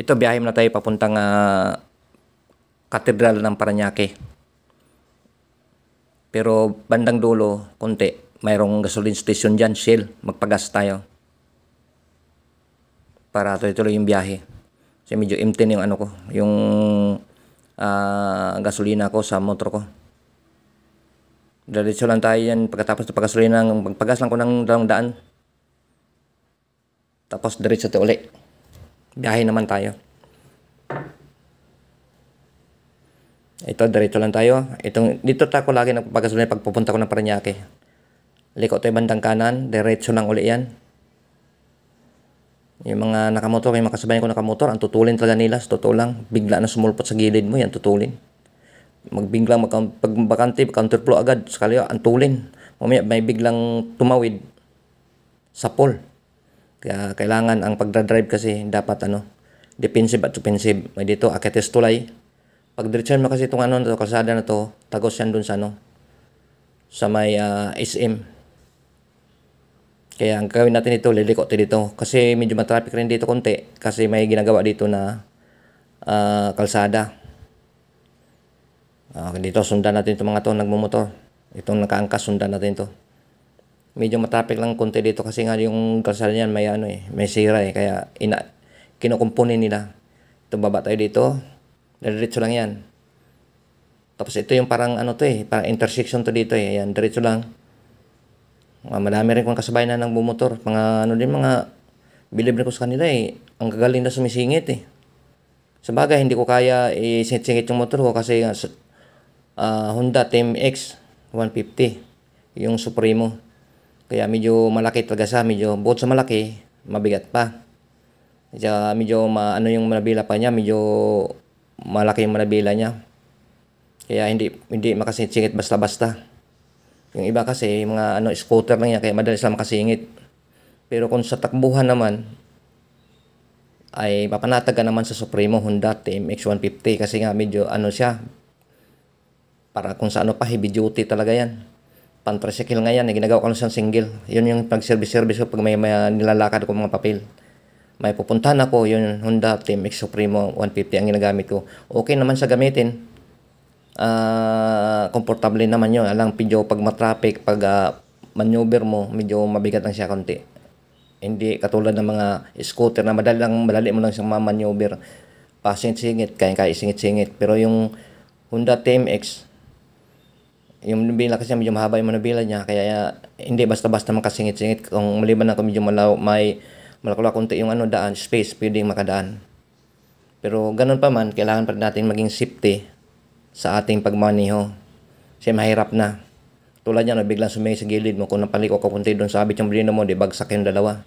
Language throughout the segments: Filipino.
Ito, biyahe na tayo papuntang Katedral ng Parañaque. Pero bandang dulo, konti, mayroong gasoline station dyan, Shell. Magpagas tayo para tuloy-tuloy yung biyahe. Kasi medyo empty na yung ano ko, yung gasolina ko sa motor ko. Diretso lang tayo yan. Pagkatapos ng paggasolina, magpagas lang ko ng 200. Tapos diretso tayo uli. Biyahe naman tayo. Ito, diretso lang tayo. Dito ako lagi nagpapagasolina pag pupunta ko ng Parañaque. Liko tayo bandang kanan, diretso lang uli yan. Yung mga nakamotor, yung makasabayan ko nakamotor, ang tutulin talaga nila, sa totoo lang. Bigla na sumulpot sa gilid mo, yan tutulin. Magbiglang, pag bakante, counterflow agad, sakali, ang tulin. Mamaya may biglang tumawid sa pole. Kaya kailangan ang pagdadrive kasi dapat defensive at offensive. May dito, Acates Tulay. Pag diretso mo kasi itong kalsada na to, tagos yan dun sa sa may SM. Kaya ang gawin natin ito, liliko tayo dito. Kasi medyo matraffic rin dito konti. Kasi may ginagawa dito na kalsada. Dito, sundan natin itong mga to, nagmumotor. Itong nakaangkas, sundan natin to. Medyo matraffic lang konti dito kasi nga yung kalsada niyan may may sira Kaya kinukumpunin nila. Ito, baba tayo dito. Diretso lang yan. Tapos ito yung parang parang intersection to dito Ayan, diretso lang. Madami rin kong kasabay na ng bumotor. Mga mga bilib rin ko sa kanila Ang gagaling na sumisingit Sa bagay, hindi ko kaya isingit-singit yung motor ko kasi Honda TMX 150. Yung Supremo. Kaya medyo malaki talaga siya. Medyo, bukod sa malaki, mabigat pa. Kaya medyo yung manabila pa niya. Medyo malaki yung manabila niya. Kaya hindi makasingit basta-basta. Yung iba kasi, mga scooter lang yan, kaya madali sila makasingit. Pero kung sa takbuhan naman, ay papanatag ka naman sa Supremo Honda TMX 150 kasi nga medyo siya, para kung sa pa, heavy duty talaga yan. Pan-tricycle nga yan, ginagawa ko lang siyang single. Yun yung pag-service ko pag may nilalakad ko mga papel. May pupuntahan ako, yun Honda TMX Supremo 150 ang ginagamit ko. Okay naman sa gamitin. Komportable naman yun. Alang medyo pag matraffic, pag maneuver mo, medyo mabigat lang siya konti. Hindi katulad ng mga scooter na madali mo lang siyang maneuver. Pasingit-singit, kaya isingit-singit. Pero yung Honda TMX, yung nabila kasi medyo mahaba yung manabila niya, kaya hindi basta-basta makasingit-singit. Kung maliban na medyo may malakula konti yung daan, space, pwedeng makadaan. Pero ganun pa man, kailangan pa natin maging safety sa ating pagmaneho. Kasi mahirap na. Tulad yan, biglang sumay sa gilid mo, kung napaliko ka kunti doon, sabit yung brino mo, di bagsak yung dalawa.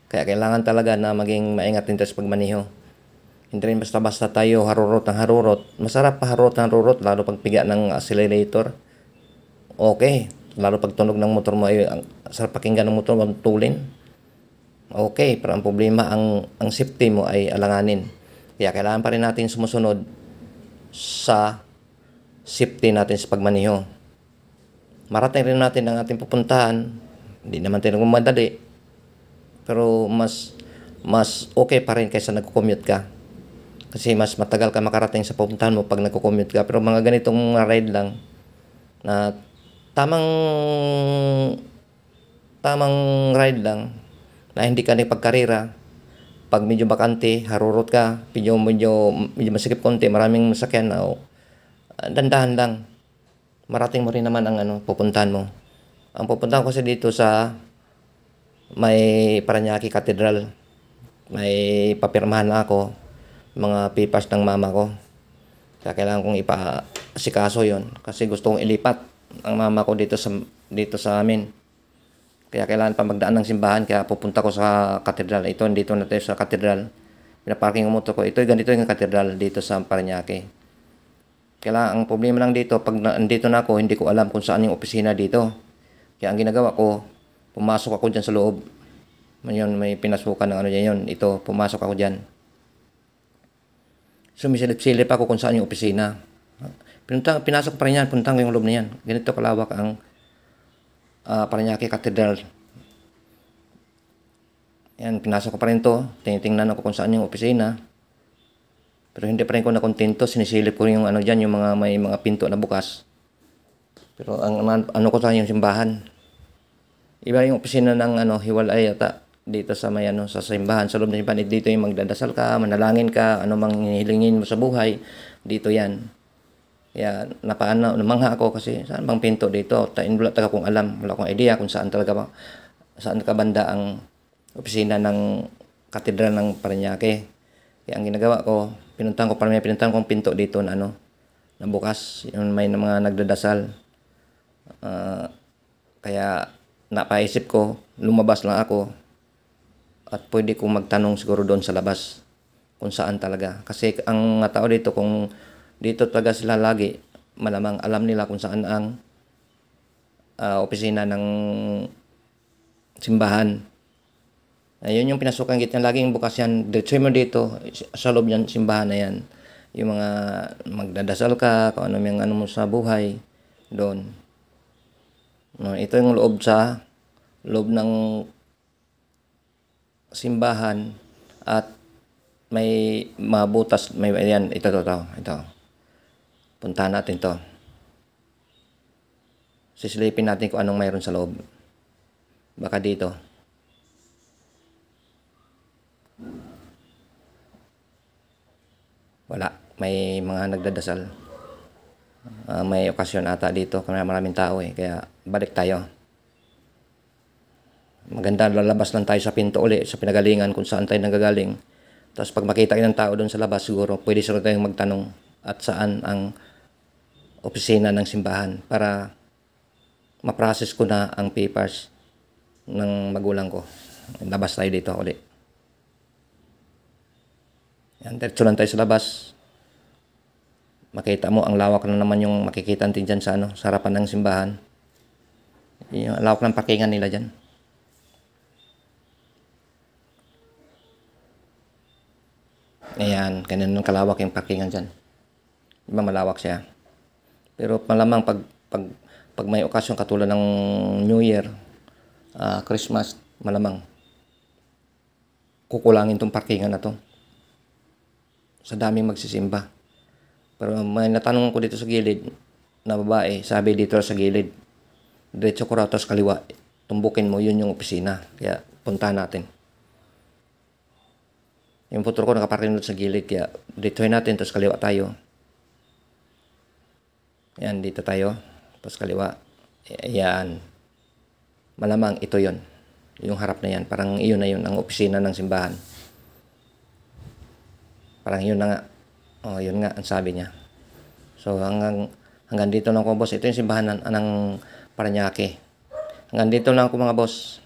Kaya kailangan talaga na maging maingat din sa pagmaneho. Hindi rin basta-basta tayo harurot ng harurot. Masarap pa harurot ng harurot, lalo pag piga ng accelerator. Okay. Lalo pag tunog ng motor mo ang sarap pakinggan ng motor mo, tulin. Okay, pero ang problema, ang safety mo ay alanganin. Kaya kailangan pa rin natin sumusunod sa safety natin sa pagmaneho. Marating rin natin ang ating pupuntahan. Hindi naman tayo nagmamadali. Pero mas okay pa rin kaysa nagko-commute ka. Kasi mas matagal ka makarating sa pupuntahan mo pag nagko-commute ka. Pero mga ganitong ride lang na tamang ride lang na hindi ka nagpagkarira. Pag medyo bakante, harurot ka, medyo masikip konti, maraming masakyan, dandahan lang. Marating mo rin naman ang pupuntahan mo. Ang pupuntahan ko kasi dito sa may Parañaque Cathedral. May papirmahan na ako, mga papers ng mama ko. Kaya kailangan kong ipaasikaso yon kasi gusto kong ilipat ang mama ko dito sa amin. Kaya kailangan pa magdaan ng simbahan, kaya pupunta ko sa katedral. Ito, dito na tayo sa katedral. Pinaparking ang motor ko. Ganito yung katedral dito sa Parañaque. Kailangan, ang problema lang dito, pag nandito na ako, hindi ko alam kung saan yung opisina dito. Kaya ang ginagawa ko, pumasok ako dyan sa loob. Yun, may pinasukan ng yun. Ito, pumasok ako dyan. Sumisilip-silip ako kung saan yung opisina. Pinasok pa rin yan, puntang ko yung loob na yan. Ganito kalawak ang Parañaque Cathedral. Yan, pinasok ko pa rin to. Tinitingnan ako kung saan yung opisina. Pero hindi pa rin ko nakontento. Sinisilip ko yung ano dyan, yung mga may mga pinto na bukas. Pero ang ano ko sa yung simbahan. Iba yung opisina ng ano, hiwalay yata dito sa may ano, sa simbahan. Sa loob ng simbahan, dito yung magdadasal ka, manalangin ka, ano mang hinihilingin mo sa buhay, dito yan. Kaya napaano, namangha ako kasi saan bang pinto dito? Wala talaga kong alam, wala akong idea kung saan talaga ba, saan ka banda ang opisina ng katedral ng Parañaque. Kaya ang ginagawa ko, pinuntahan kong pinto dito na ano, na bukas, yung may mga nagdadasal. Kaya napaisip ko, lumabas lang ako at pwede kong magtanong siguro doon sa labas kung saan talaga. Kasi ang mga tao dito, kung dito talaga sila lagi, malamang alam nila kung saan ang opisina ng simbahan. Ayun yung pinasukan gitna, laging bukas yan. Diretso mo dito, sa loob yan, simbahan na yan. Yung mga magdadasal ka, kung ano yung ano mo sa buhay, doon. No, ito yung loob ng simbahan at may mabutas, may ayan, ito. Puntahan natin to. Sisilipin natin kung anong mayroon sa loob. Baka dito. Wala, may mga nagdadasal. May okasyon ata dito, kaya maraming tao kaya balik tayo. Maganda, lalabas lang tayo sa pinto uli, sa pinagalingan kung saan tayo nagagaling. Tapos pag makita ng tao doon sa labas, siguro pwede sila tayong magtanong at saan ang opisina ng simbahan para ma-process ko na ang papers ng magulang ko. Labas tayo dito uli. Yan, diretso lang tayo sa labas. Makita mo, ang lawak na naman yung makikita natin dyan sa, ano, sa harapan ng simbahan. Yung lawak ng parkingan nila dyan. Ayan, ganun kalawak yung parkingan dyan. Diba malawak siya? Pero malamang pag may okasyon katulad ng New Year, Christmas, malamang kukulangin tong parkingan na to. Sa daming magsisimba. Pero may natanong ko dito sa gilid na babae, sabi dito sa gilid, diretso ko raw sa kaliwa, tumbukin mo, yun yung opisina. Kaya puntahan natin. Yung putro ko nakaparking doon sa gilid, kaya dito'y natin, tapos kaliwa tayo. Yan, dito tayo, tapos kaliwa. Yan. Malamang ito yon, yung harap na yan. Parang iyon na yun, ang opisina ng simbahan. Parang yun na nga. Yun nga ang sabi niya. So hanggang dito lang ko, boss. Ito yung simbahan ng Parañaque. Hanggang dito lang ako, mga boss.